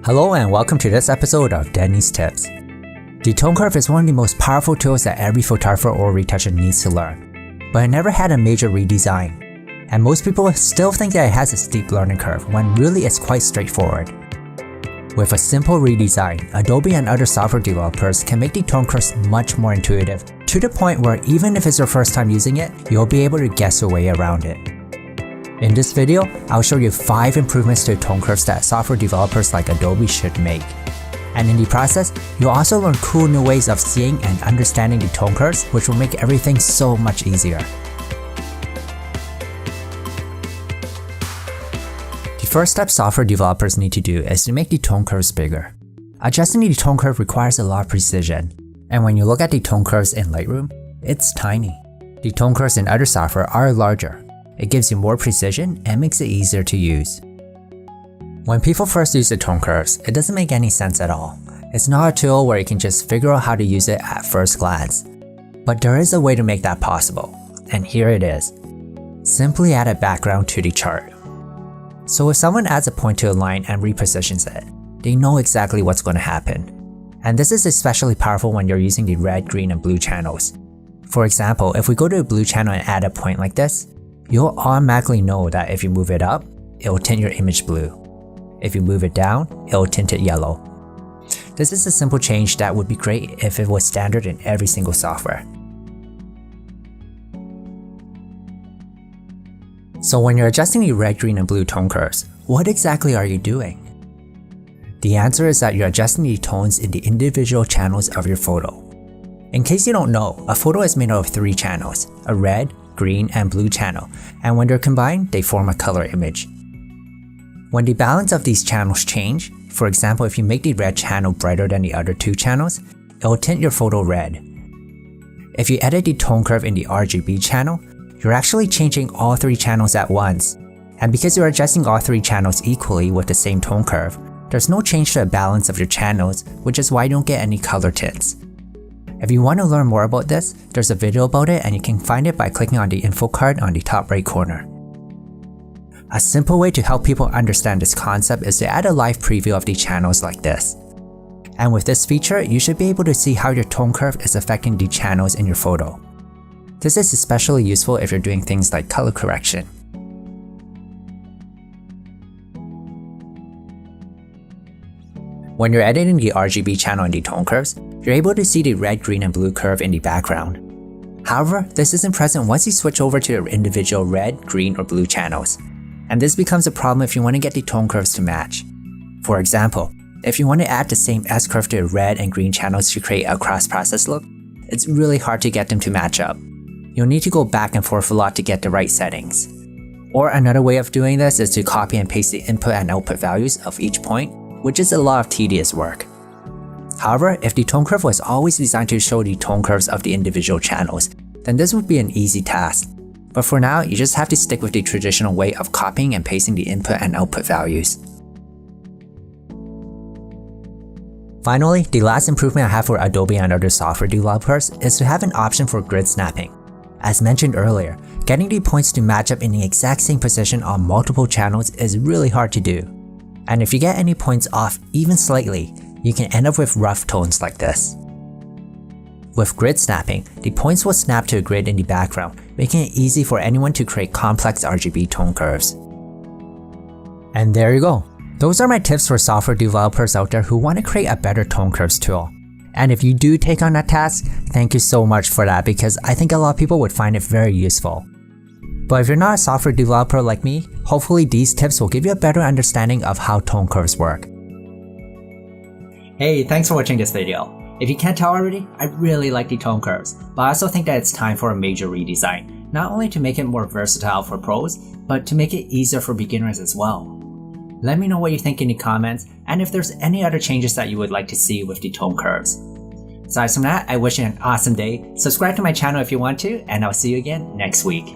Hello and welcome to this episode of Danny's Tips. The tone curve is one of the most powerful tools that every photographer or retoucher needs to learn, but it never had a major redesign, and most people still think that it has a steep learning curve when really it's quite straightforward. With a simple redesign, Adobe and other software developers can make the tone curves much more intuitive, to the point where even if it's your first time using it, you'll be able to guess your way around it. In this video, I'll show you 5 improvements to tone curves that software developers like Adobe should make. And in the process, you'll also learn cool new ways of seeing and understanding the tone curves, which will make everything so much easier. The first step software developers need to do is to make the tone curves bigger. Adjusting the tone curve requires a lot of precision, and when you look at the tone curves in Lightroom, it's tiny. The tone curves in other software are larger. It gives you more precision and makes it easier to use. When people first use the tone curves, it doesn't make any sense at all. It's not a tool where you can just figure out how to use it at first glance. But there is a way to make that possible, and here it is. Simply add a background to the chart. So if someone adds a point to a line and repositions it, they know exactly what's going to happen. And this is especially powerful when you're using the red, green, and blue channels. For example, if we go to a blue channel and add a point like this, you'll automatically know that if you move it up, it will tint your image blue. If you move it down, it will tint it yellow. This is a simple change that would be great if it was standard in every single software. So when you're adjusting the red, green, and blue tone curves, what exactly are you doing? The answer is that you're adjusting the tones in the individual channels of your photo. In case you don't know, a photo is made out of 3 channels, a red, green, and blue channel, and when they're combined, they form a color image. When the balance of these channels change, for example if you make the red channel brighter than the other 2 channels, it will tint your photo red. If you edit the tone curve in the RGB channel, you're actually changing all 3 channels at once, and because you're adjusting all 3 channels equally with the same tone curve, there's no change to the balance of your channels, which is why you don't get any color tints. If you want to learn more about this, there's a video about it and you can find it by clicking on the info card on the top right corner. A simple way to help people understand this concept is to add a live preview of the channels like this. And with this feature, you should be able to see how your tone curve is affecting the channels in your photo. This is especially useful if you're doing things like color correction. When you're editing the RGB channel in the tone curves, you're able to see the red, green, and blue curve in the background. However, this isn't present once you switch over to the individual red, green, or blue channels. And this becomes a problem if you want to get the tone curves to match. For example, if you want to add the same S-curve to the red and green channels to create a cross-process look, it's really hard to get them to match up. You'll need to go back and forth a lot to get the right settings. Or another way of doing this is to copy and paste the input and output values of each point, which is a lot of tedious work. However, if the tone curve was always designed to show the tone curves of the individual channels, then this would be an easy task. But for now, you just have to stick with the traditional way of copying and pasting the input and output values. Finally, the last improvement I have for Adobe and other software developers is to have an option for grid snapping. As mentioned earlier, getting the points to match up in the exact same position on multiple channels is really hard to do. And if you get any points off even slightly, you can end up with rough tones like this. With grid snapping, the points will snap to a grid in the background, making it easy for anyone to create complex RGB tone curves. And there you go. Those are my tips for software developers out there who want to create a better tone curves tool. And if you do take on that task, thank you so much for that because I think a lot of people would find it very useful. But if you're not a software developer like me, hopefully these tips will give you a better understanding of how tone curves work. Hey, thanks for watching this video. If you can't tell already, I really like the tone curves, but I also think that it's time for a major redesign, not only to make it more versatile for pros, but to make it easier for beginners as well. Let me know what you think in the comments, and if there's any other changes that you would like to see with the tone curves. Aside from that, I wish you an awesome day, subscribe to my channel if you want to, and I'll see you again next week.